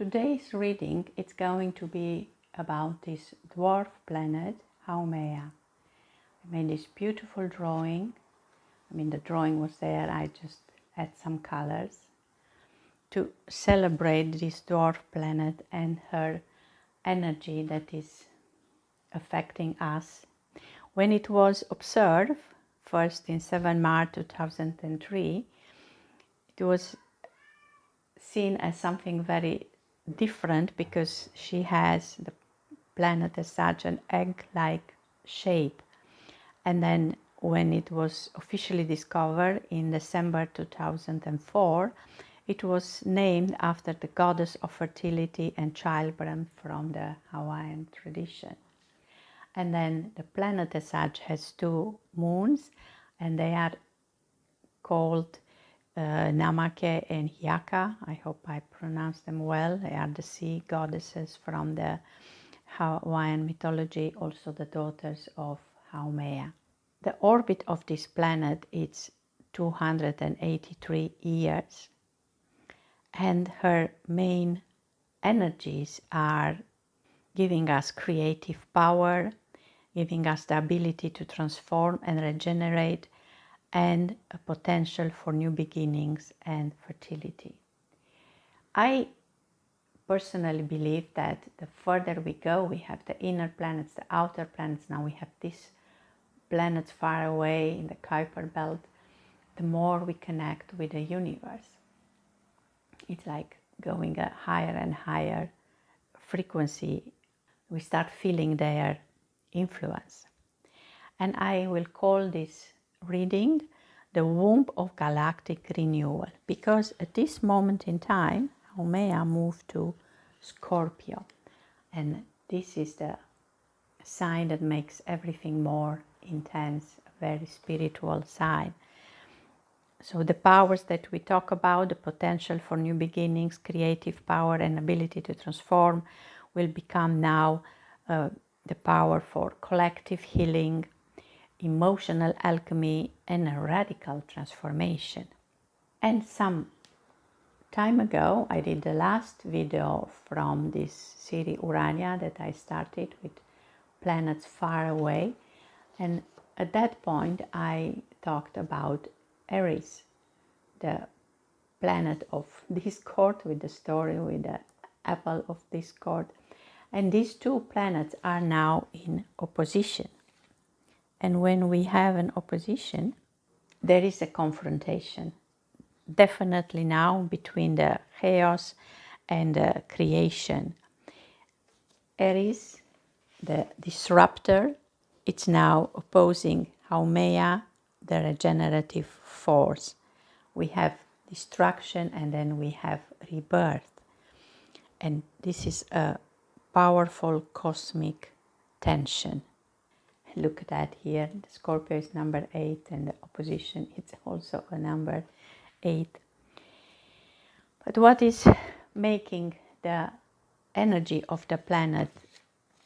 today's reading, it's going to be about this dwarf planet, Haumea. I made this beautiful drawing. The drawing was there, I just add some colors to celebrate this dwarf planet and her energy that is affecting us. When it was observed, first in 7 March 2003, it was seen as something very different because she has the planet as such an egg-like shape. And then when it was officially discovered in December 2004, it was named after the goddess of fertility and childbirth from the Hawaiian tradition. And then the planet as such has 2 moons, and they are called Namake and Hiaka. I hope I pronounced them well. They are the sea goddesses from the Hawaiian mythology, also the daughters of Haumea. The orbit of this planet is 283 years, and her main energies are giving us creative power, giving us the ability to transform and regenerate, and a potential for new beginnings and fertility. I personally believe that the further we go, we have the inner planets, the outer planets, now we have these planets far away in the Kuiper Belt, the more we connect with the universe. It's like going a higher and higher frequency. We start feeling their influence. And I will call this reading the womb of galactic renewal, because at this moment in time Haumea moved to Scorpio, and this is the sign that makes everything more intense, a very spiritual sign. So the powers that we talk about, the potential for new beginnings, creative power and ability to transform, will become now the power for collective healing, emotional alchemy, and a radical transformation. And some time ago I did the last video from this series Urania that I started with planets far away, and at that point I talked about Aries, the planet of discord, with the story with the apple of discord, and these 2 planets are now in opposition. And when we have an opposition, there is a confrontation, definitely now, between the chaos and the creation. Aries, the disruptor, it's now opposing Haumea, the regenerative force. We have destruction and then we have rebirth. And this is a powerful cosmic tension. Look at that here. The Scorpio is number 8 and the opposition is also a number 8. But what is making the energy of the planet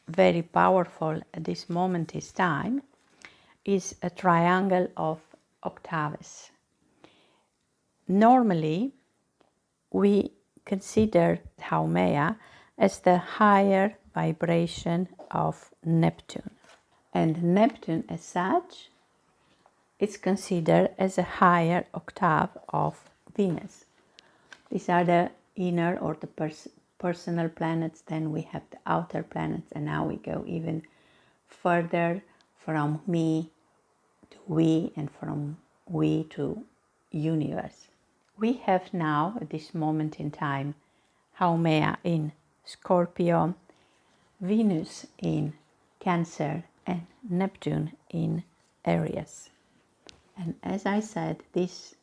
very powerful at this moment in time is a triangle of octaves. Normally, we consider Haumea as the higher vibration of Neptune. And Neptune as such is considered as a higher octave of Venus. These are the inner or the personal planets. Then we have the outer planets, and now we go even further from me to we, and from we to universe. We have now at this moment in time Haumea in Scorpio, Venus in Cancer, and Neptune in Aries. And as I said, these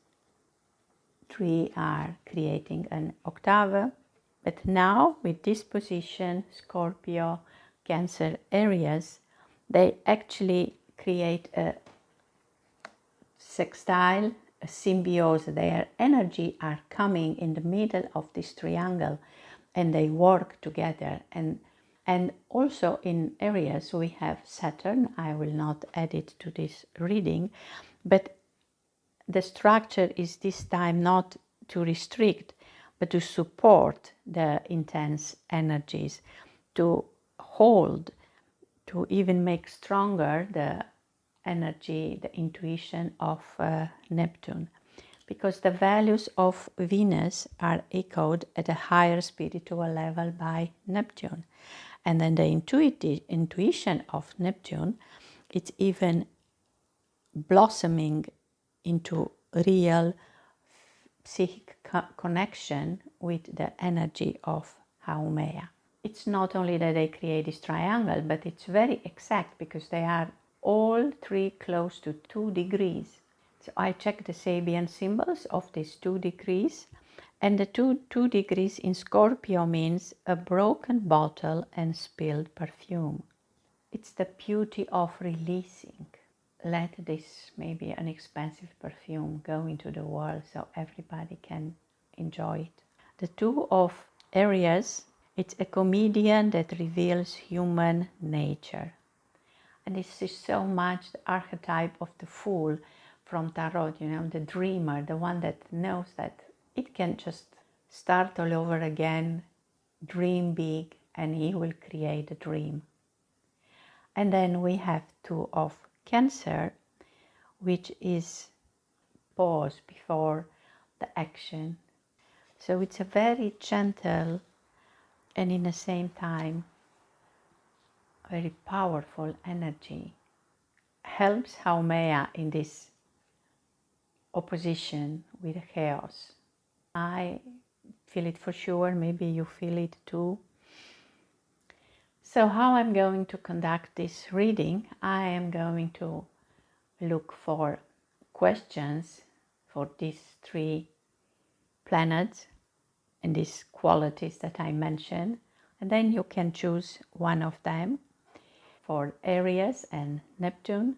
3 are creating an octave, but now with this position, Scorpio, Cancer, Aries, they actually create a sextile, a symbiosis. Their energy are coming in the middle of this triangle and they work together. And also in Aries we have Saturn. I will not add it to this reading, but the structure is this time not to restrict, but to support the intense energies, to hold, to even make stronger the energy, the intuition of Neptune. Because the values of Venus are echoed at a higher spiritual level by Neptune. And then the intuition of Neptune, it's even blossoming into real psychic connection with the energy of Haumea. It's not only that they create this triangle, but it's very exact because they are all three close to 2 degrees. So I checked the Sabian symbols of these 2 degrees, and the two degrees in Scorpio means a broken bottle and spilled perfume. It's the beauty of releasing. Let this maybe an expensive perfume go into the world so everybody can enjoy it. The 2 of Aries, it's a comedian that reveals human nature. And this is so much the archetype of the fool from Tarot, the dreamer, the one that knows that it can just start all over again, dream big, and he will create a dream. And then we have 2 of Cancer, which is pause before the action. So it's a very gentle and in the same time very powerful energy. Helps Haumea in this opposition with chaos. I feel it for sure, maybe you feel it too. So how I'm going to conduct this reading, I am going to look for questions for these 3 planets and these qualities that I mentioned, and then you can choose one of them. For Aries and Neptune,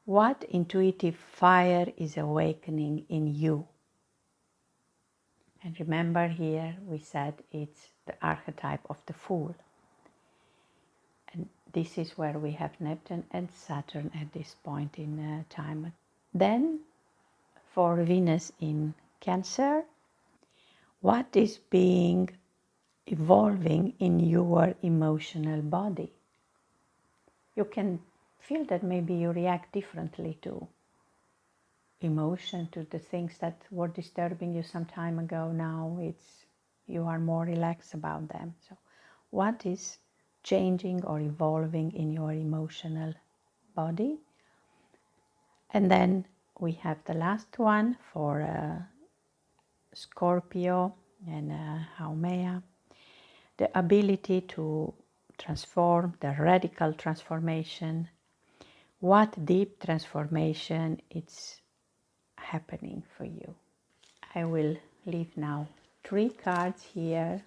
what intuitive fire is awakening in you? And remember, here we said it's the archetype of the Fool. And this is where we have Neptune and Saturn at this point in time. Then for Venus in Cancer, what is evolving in your emotional body? You can feel that maybe you react differently to emotion, to the things that were disturbing you some time ago. Now you are more relaxed about them. So what is changing or evolving in your emotional body? And then we have the last one for Scorpio and Haumea, the ability to transform, the radical transformation. What deep transformation is happening for you? I will leave now 3 cards here,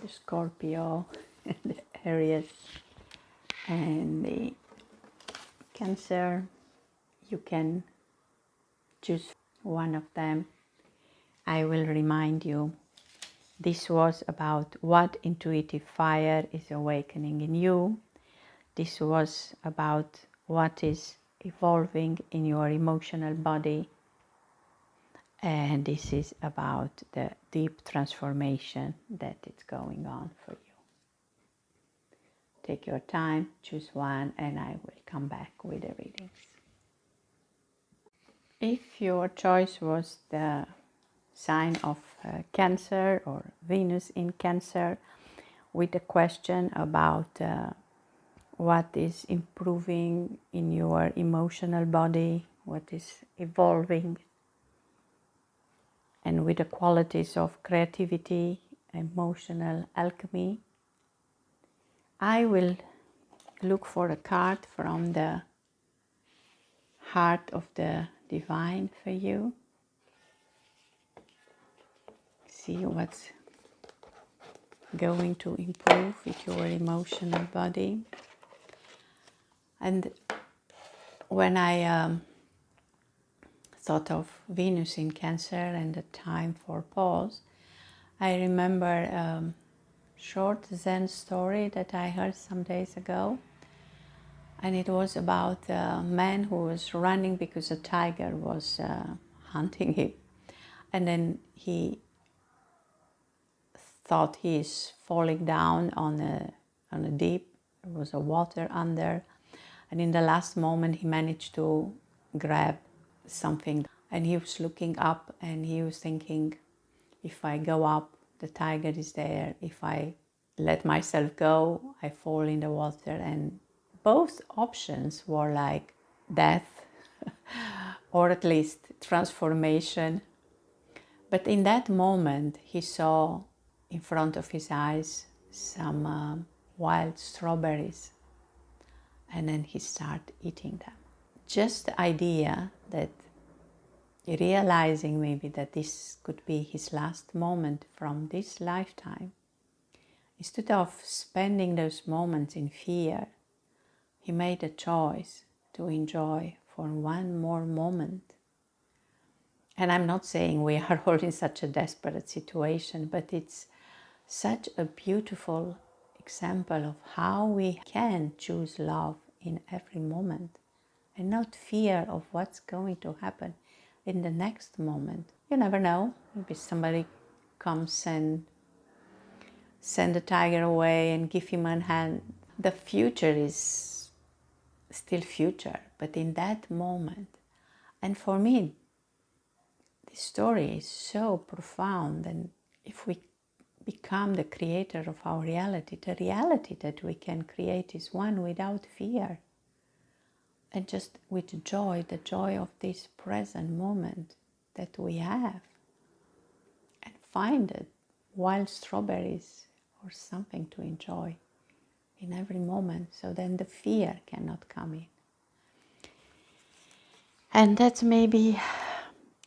the Scorpio, the Aries, and the Cancer. You can choose one of them. I will remind you, this was about what intuitive fire is awakening in you. This was about what is evolving in your emotional body. And this is about the deep transformation that is going on for you. Take your time, choose one, and I will come back with the readings. If your choice was the sign of Cancer or Venus in Cancer, with a question about what is improving in your emotional body, what is evolving, and with the qualities of creativity, emotional alchemy, I will look for a card from the heart of the divine for you. See what's going to improve with your emotional body. And when I thought of Venus in Cancer and the time for pause, I remember a short Zen story that I heard some days ago. And it was about a man who was running because a tiger was hunting him. And then he thought he is falling down on a deep. There was a water under, and in the last moment he managed to grab something, and he was looking up and he was thinking, if I go up, the tiger is there. If I let myself go, I fall in the water. And both options were like death or at least transformation. But in that moment, he saw in front of his eyes some wild strawberries, and then he started eating them. Just the idea that, realizing maybe that this could be his last moment from this lifetime, instead of spending those moments in fear, he made a choice to enjoy for one more moment. And I'm not saying we are all in such a desperate situation, but it's such a beautiful example of how we can choose love in every moment and not fear of what's going to happen in the next moment. You never know. Maybe somebody comes and send the tiger away and give him a hand. The future is still future, but in that moment. And for me, this story is so profound, and if we become the creator of our reality, the reality that we can create is one without fear and just with joy, the joy of this present moment that we have, and find it wild strawberries or something to enjoy in every moment, so then the fear cannot come in. And that's maybe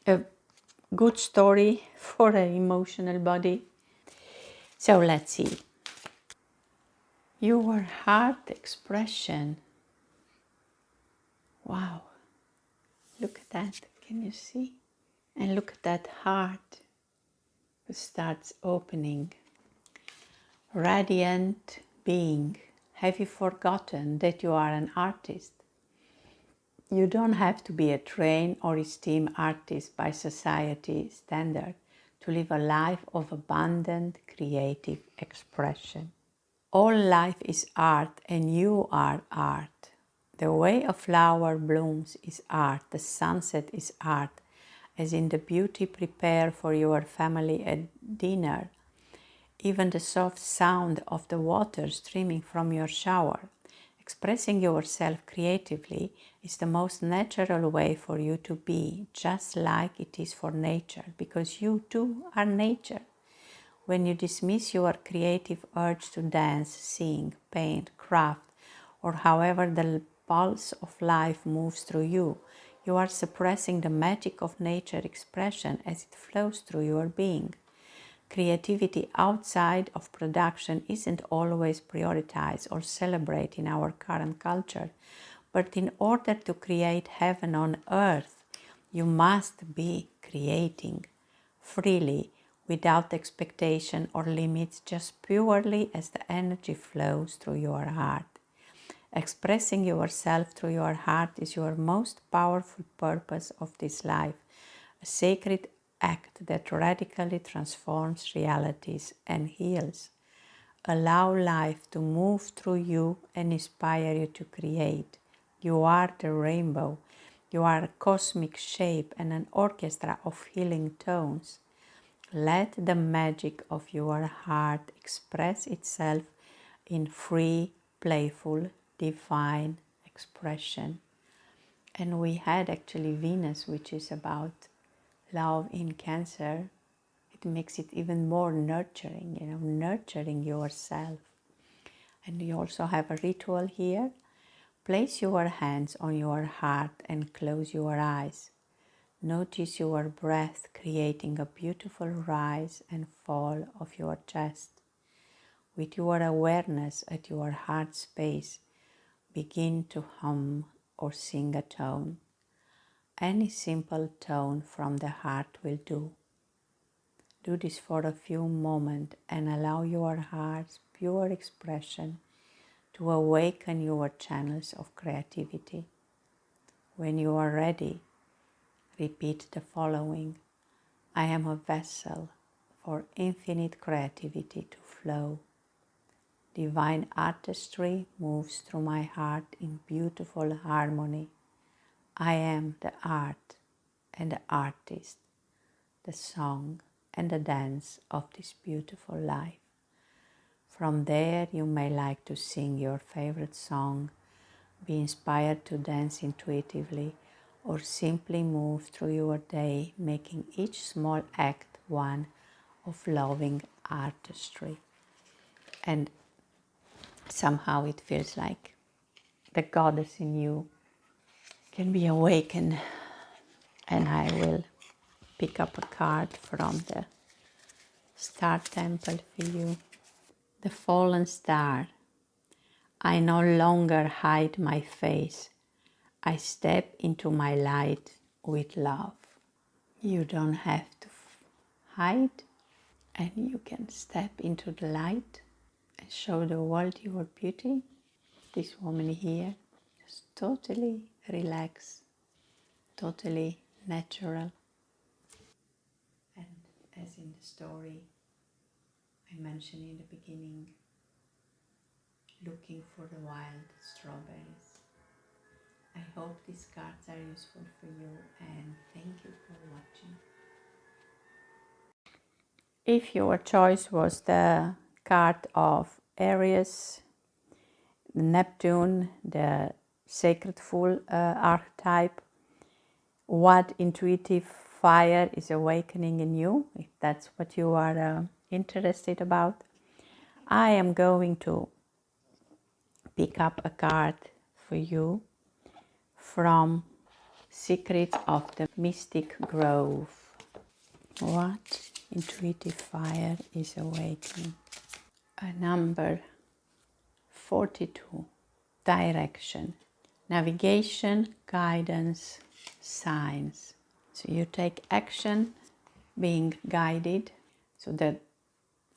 a good story for an emotional body. So let's see. Your heart expression. Wow. Look at that. Can you see? And look at that heart who starts opening. Radiant being. Have you forgotten that you are an artist? You don't have to be a trained or esteemed artist by society standard to live a life of abundant creative expression. All life is art, and you are art. The way a flower blooms is art, the sunset is art, as in the beauty prepared for your family at dinner, even the soft sound of the water streaming from your shower. Expressing yourself creatively is the most natural way for you to be, just like it is for nature, because you too are nature. When you dismiss your creative urge to dance, sing, paint, craft, or however the pulse of life moves through you, you are suppressing the magic of nature expression as it flows through your being. Creativity outside of production isn't always prioritized or celebrated in our current culture, but in order to create heaven on earth, you must be creating freely, without expectation or limits, just purely as the energy flows through your heart. Expressing yourself through your heart is your most powerful purpose of this life, a sacred act that radically transforms realities and heals. Allow life to move through you and inspire you to create. You are the rainbow. You are a cosmic shape and an orchestra of healing tones. Let the magic of your heart express itself in free, playful, divine expression. And we had actually Venus, which is about love in Cancer. It makes it even more nurturing, nurturing yourself. And you also have a ritual here. Place your hands on your heart and close your eyes. Notice your breath creating a beautiful rise and fall of your chest. With your awareness at your heart space, begin to hum or sing a tone. Any simple tone from the heart will do. Do this for a few moments and allow your heart's pure expression to awaken your channels of creativity. When you are ready, repeat the following. I am a vessel for infinite creativity to flow. Divine artistry moves through my heart in beautiful harmony. I am the art and the artist, the song and the dance of this beautiful life. From there, you may like to sing your favorite song, be inspired to dance intuitively, or simply move through your day, making each small act one of loving artistry. And somehow it feels like the goddess in you can be awakened. And I will pick up a card from the Star Temple for you. The Fallen Star. I no longer hide my face. I step into my light with love. You don't have to hide, and you can step into the light and show the world your beauty. This woman here is totally relaxed, totally natural. And as in the story I mentioned in the beginning, looking for the wild strawberries. I hope these cards are useful for you, and thank you for watching. If your choice was the card of Aries, Neptune, the sacred fool archetype, what intuitive fire is awakening in you, if that's what you are interested about, I am going to pick up a card for you from Secrets of the Mystic Grove. What intuitive fire is awakening? A number 42. Direction, navigation, guidance, signs. So you take action being guided. So the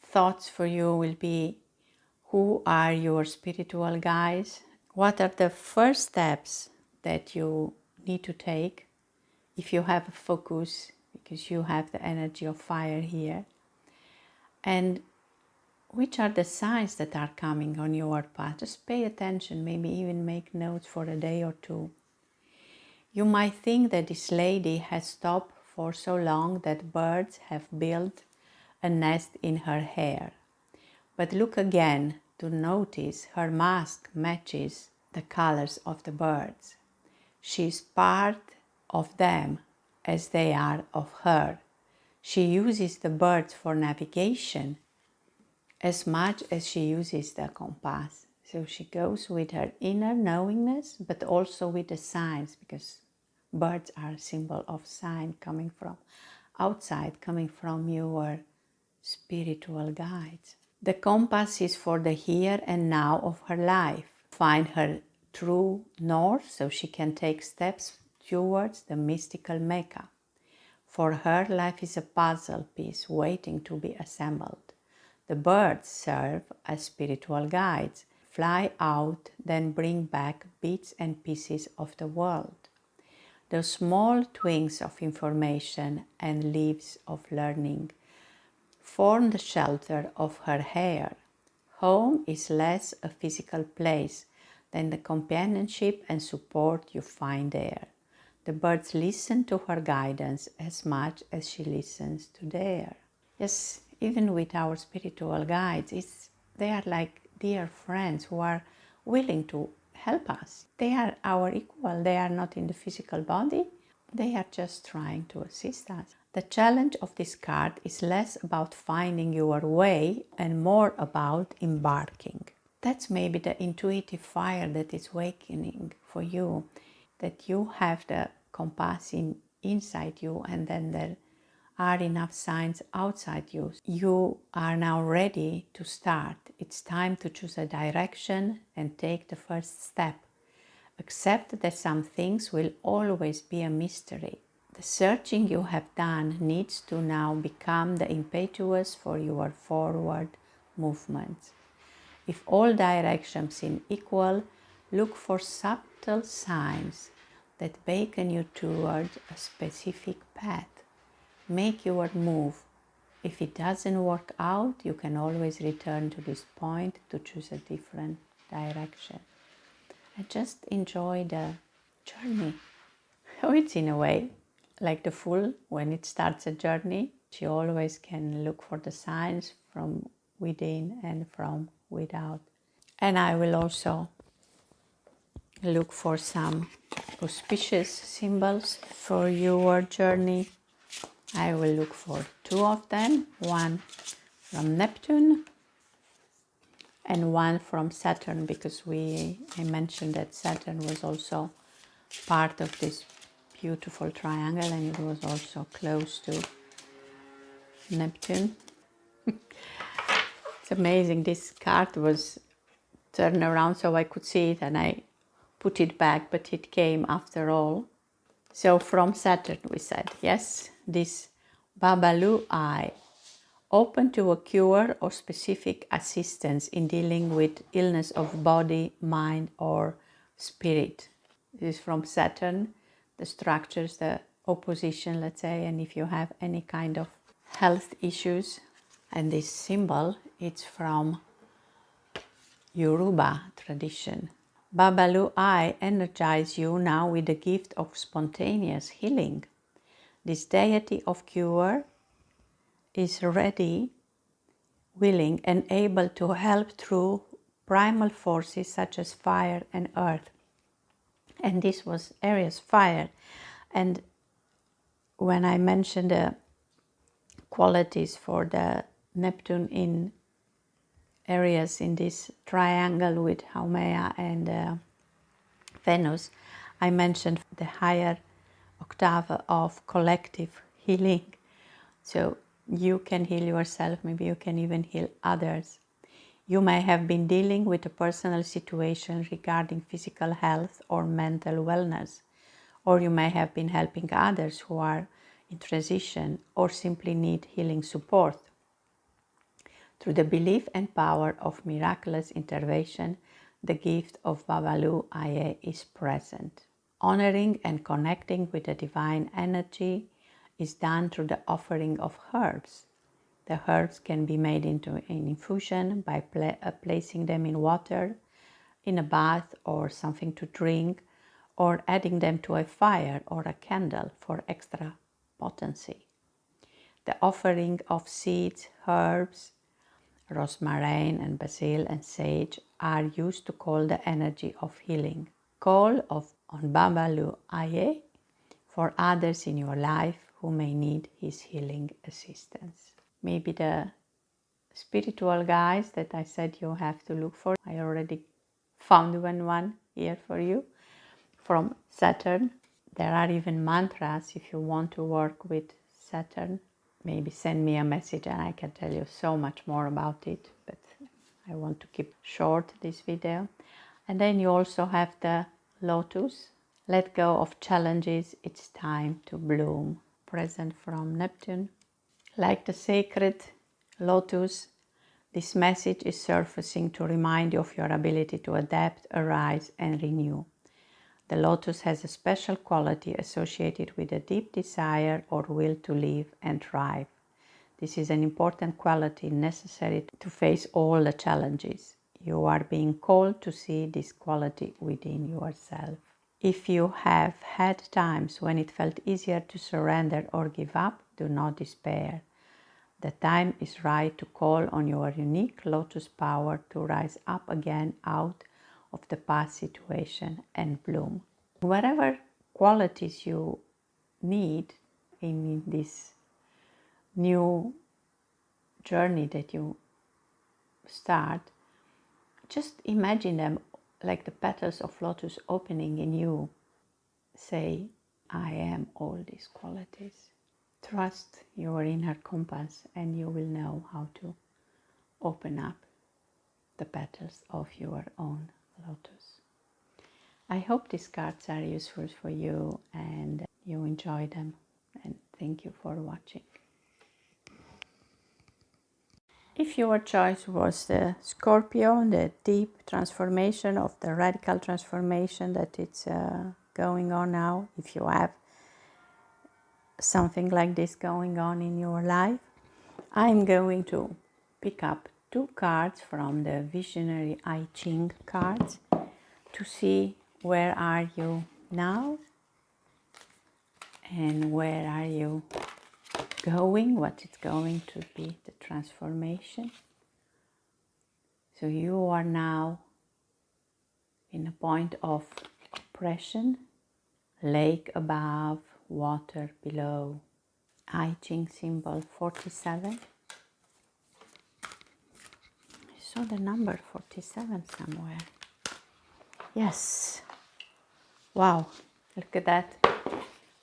thoughts for you will be, who are your spiritual guides? What are the first steps that you need to take if you have a focus, because you have the energy of fire here? And which are the signs that are coming on your path? Just pay attention, maybe even make notes for a day or two. You might think that this lady has stopped for so long that birds have built a nest in her hair. But look again to notice her mask matches the colors of the birds. She is part of them as they are of her. She uses the birds for navigation as much as she uses the compass. So she goes with her inner knowingness, but also with the signs, because birds are a symbol of sign coming from outside, coming from your spiritual guides. The compass is for the here and now of her life. Find her true north so she can take steps towards the mystical Mecca. For her, life is a puzzle piece waiting to be assembled. The birds serve as spiritual guides, fly out, then bring back bits and pieces of the world. The small twigs of information and leaves of learning form the shelter of her hair. Home is less a physical place than the companionship and support you find there. The birds listen to her guidance as much as she listens to theirs. Yes, even with our spiritual guides, they are like dear friends who are willing to help us. They are our equal. They are not in the physical body. They are just trying to assist us. The challenge of this card is less about finding your way and more about embarking. That's maybe the intuitive fire that is awakening for you, that you have the compass inside you, and then there are enough signs outside you. You are now ready to start. It's time to choose a direction and take the first step. Accept that some things will always be a mystery. The searching you have done needs to now become the impetus for your forward movements. If all directions seem equal, look for subtle signs that beckon you toward a specific path. Make your move If it doesn't work out, you can always return to this point to choose a different direction. And just enjoy the journey. Oh, it's in a way like the fool when it starts a journey. She always can look for the signs from within and from without. And I will also look for some auspicious symbols for your journey. I will look for 2 of them, one from Neptune and one from Saturn, because I mentioned that Saturn was also part of this beautiful triangle and it was also close to Neptune. It's amazing, this card was turned around so I could see it and I put it back, but it came after all. So from Saturn we said, yes, this Babalu eye, open to a cure or specific assistance in dealing with illness of body, mind or spirit. This is from Saturn, the structures, the opposition, let's say, and if you have any kind of health issues. And this symbol, it's from Yoruba tradition. Babalu, I energize you now with the gift of spontaneous healing. This deity of cure is ready, willing, and able to help through primal forces such as fire and earth. And this was Aries fire. And when I mentioned the qualities for the Neptune in Aries in this triangle with Haumea and Venus, I mentioned the higher octave of collective healing. So you can heal yourself, maybe you can even heal others. You may have been dealing with a personal situation regarding physical health or mental wellness, or you may have been helping others who are in transition or simply need healing support. Through the belief and power of miraculous intervention, the gift of Babalu Aye is present. Honoring and connecting with the divine energy is done through the offering of herbs. The herbs can be made into an infusion by placing them in water, in a bath or something to drink, or adding them to a fire or a candle for extra potency. The offering of seeds, herbs, rosemary and basil and sage are used to call the energy of healing. Call on Babalu Aye for others in your life who may need his healing assistance. Maybe the spiritual guides that I said you have to look for. I already found one here for you from Saturn. There are even mantras if you want to work with Saturn. Maybe send me a message and I can tell you so much more about it, but I want to keep short this video. And then you also have the lotus. Let go of challenges, it's time to bloom. Present from Neptune. Like the sacred lotus, this message is surfacing to remind you of your ability to adapt, arise and renew. The lotus has a special quality associated with a deep desire or will to live and thrive. This is an important quality necessary to face all the challenges. You are being called to see this quality within yourself. If you have had times when it felt easier to surrender or give up, do not despair. The time is right to call on your unique lotus power to rise up again out of the past situation and bloom. Whatever qualities you need in this new journey that you start, just imagine them like the petals of lotus opening in you. Say, I am all these qualities. Trust your inner compass and you will know how to open up the petals of your own lotus. I hope these cards are useful for you and you enjoy them, and thank you for watching. If your choice was the Scorpio, the deep transformation of the radical transformation that it's going on now, if you have something like this going on in your life, I'm going to pick up 2 cards from the Visionary I Ching cards to see where are you now and where are you going, what is going to be the transformation. So you are now in a point of oppression, lake above, water below. I Ching symbol 47. I saw the number 47 somewhere. Yes. Wow, look at that.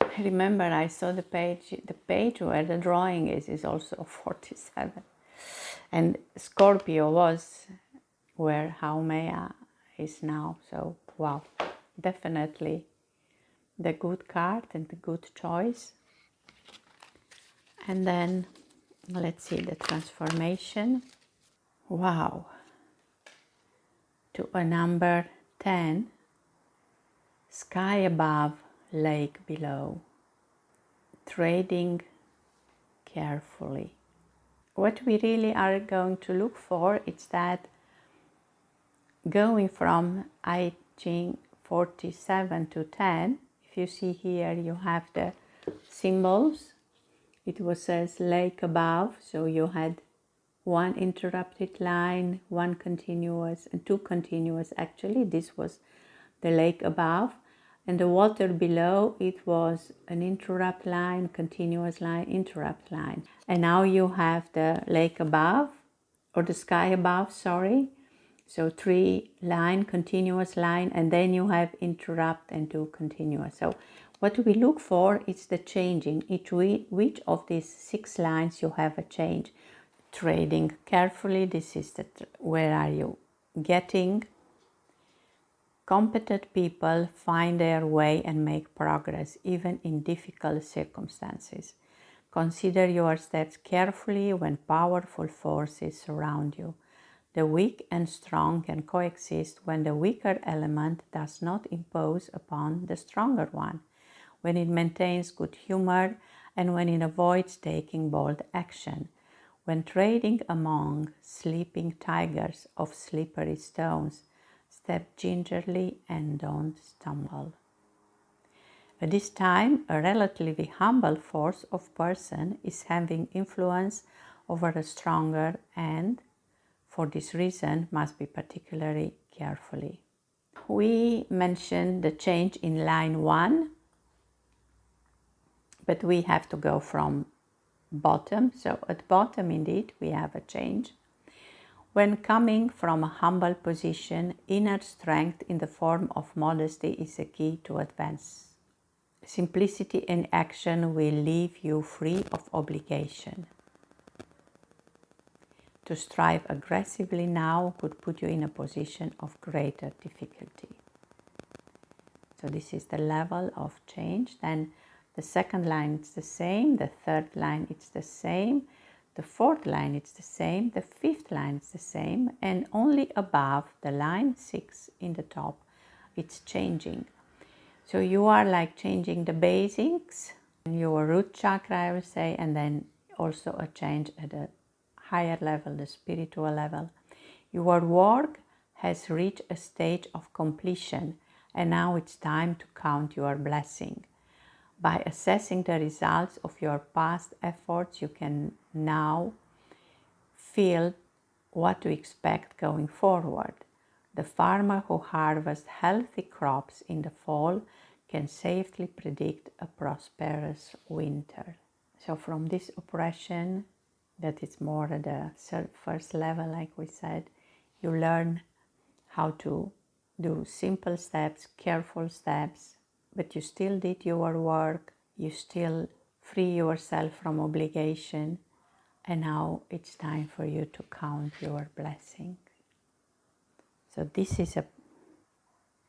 I remember I saw the page where the drawing is also 47. And Scorpio was where Haumea is now. So, wow, definitely the good card and the good choice. And then let's see the transformation. Wow. To a number 10, sky above, lake below. Trading carefully. What we really are going to look for is that going from I Ching 47 to 10, if you see here you have the symbols. It was says lake above, so you had 1 interrupted line, 1 continuous and 2 continuous. Actually, this was the lake above. And the water below, it was an interrupt line, continuous line, interrupt line. And now you have the lake above, or the sky above, sorry. So 3 line, continuous line, and then you have interrupt and 2 continuous. So what we look for is the changing. Which of these 6 lines you have a change. Trading carefully, this is where are you getting. Competent people find their way and make progress even in difficult circumstances. Consider your steps carefully when powerful forces surround you. The weak and strong can coexist when the weaker element does not impose upon the stronger one, when it maintains good humor and when it avoids taking bold action. When trading among sleeping tigers of slippery stones, step gingerly and don't stumble. At this time, a relatively humble force of person is having influence over a stronger and, for this reason, must be particularly carefully. We mentioned the change in line 1, but we have to go from bottom. So at bottom, indeed, we have a change. When coming from a humble position, inner strength in the form of modesty is a key to advance. Simplicity in action will leave you free of obligation. To strive aggressively now could put you in a position of greater difficulty. So this is the level of change. Then the second line is the same, the third line it's the same, the fourth line it's the same, the fifth line is the same, and only above the line 6 in the top it's changing. So you are like changing the basics, your root chakra I would say, and then also a change at a higher level, the spiritual level. Your work has reached a stage of completion and now it's time to count your blessing. By assessing the results of your past efforts, you can now feel what to expect going forward. The farmer who harvests healthy crops in the fall can safely predict a prosperous winter. So from this oppression, that is more at the first level, like we said, you learn how to do simple steps, careful steps, but you still did your work, you still free yourself from obligation, and now it's time for you to count your blessings. So this is a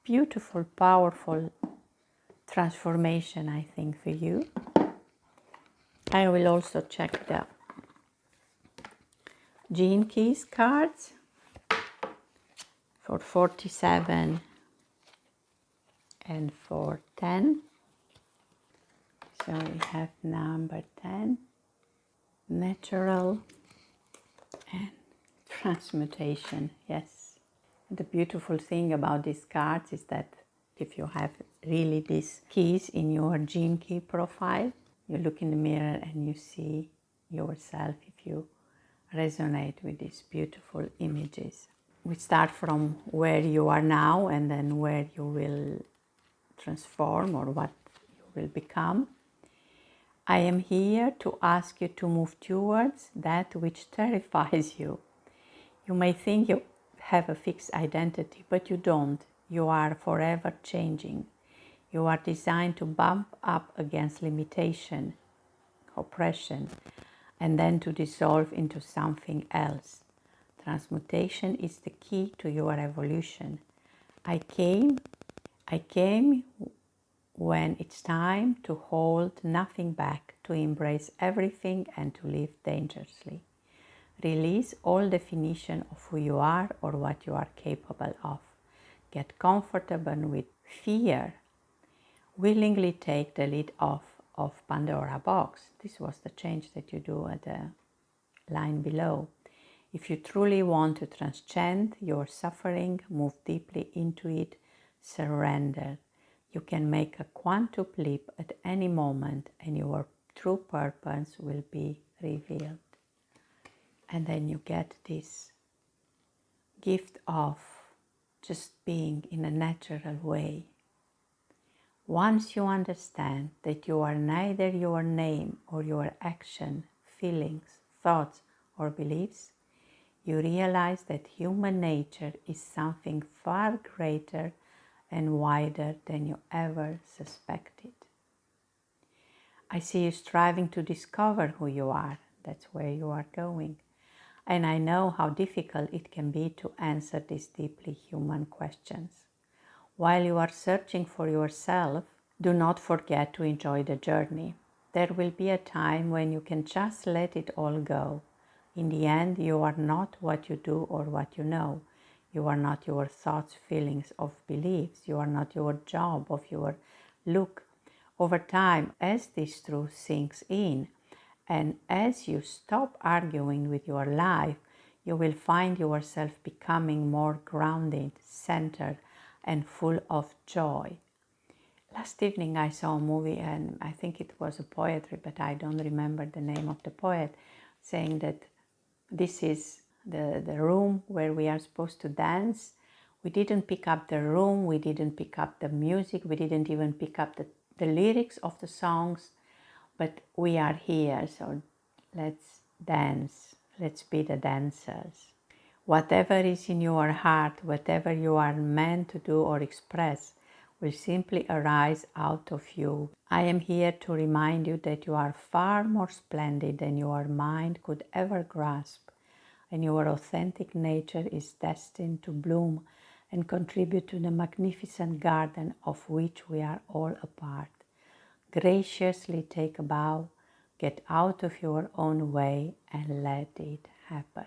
beautiful, powerful transformation, I think, for you. I will also check the Gene Keys cards for 47 and for 10. So we have number 10. natural and transmutation. Yes. The beautiful thing about these cards is that if you have really these keys in your gene key profile, you look in the mirror and you see yourself if you resonate with these beautiful images. We start from where you are now and then where you will transform or what you will become. I am here to ask you to move towards that which terrifies you. You may think you have a fixed identity, but you don't. You are forever changing. You are designed to bump up against limitation, oppression, and then to dissolve into something else. Transmutation is the key to your evolution. I came when it's time to hold nothing back, to embrace everything and to live dangerously. Release all definition of who you are or what you are capable of. Get comfortable with fear. Willingly take the lid off of Pandora box. This was the change that you do at the line below. If you truly want to transcend your suffering, move deeply into it, surrender. You can make a quantum leap at any moment and your true purpose will be revealed. And then you get this gift of just being in a natural way. Once you understand that you are neither your name or your action, feelings, thoughts, or beliefs, you realize that human nature is something far greater and wider than you ever suspected. I see you striving to discover who you are. That's where you are going. And I know how difficult it can be to answer these deeply human questions. While you are searching for yourself, do not forget to enjoy the journey. There will be a time when you can just let it all go. In the end, you are not what you do or what you know. You are not your thoughts, feelings, or beliefs. You are not your job or your look. Over time, as this truth sinks in, and as you stop arguing with your life, you will find yourself becoming more grounded, centered, and full of joy. Last evening I saw a movie and I think it was a poetry, but I don't remember the name of the poet, saying that this is the room where we are supposed to dance. We didn't pick up the room, we didn't pick up the music, we didn't even pick up the lyrics of the songs, but we are here, so let's dance, let's be the dancers. Whatever is in your heart, whatever you are meant to do or express, will simply arise out of you. I am here to remind you that you are far more splendid than your mind could ever grasp, and your authentic nature is destined to bloom and contribute to the magnificent garden of which we are all a part. Graciously take a bow, get out of your own way, and let it happen.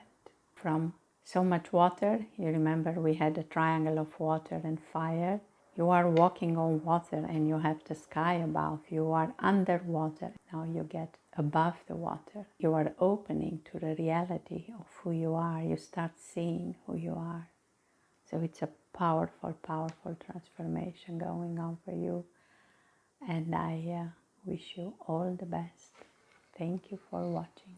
From so much water, you remember we had a triangle of water and fire. You are walking on water and you have the sky above. You are underwater. Now you get above the water. You are opening to the reality of who you are. You start seeing who you are. So it's a powerful, powerful transformation going on for you. And I wish you all the best. Thank you for watching.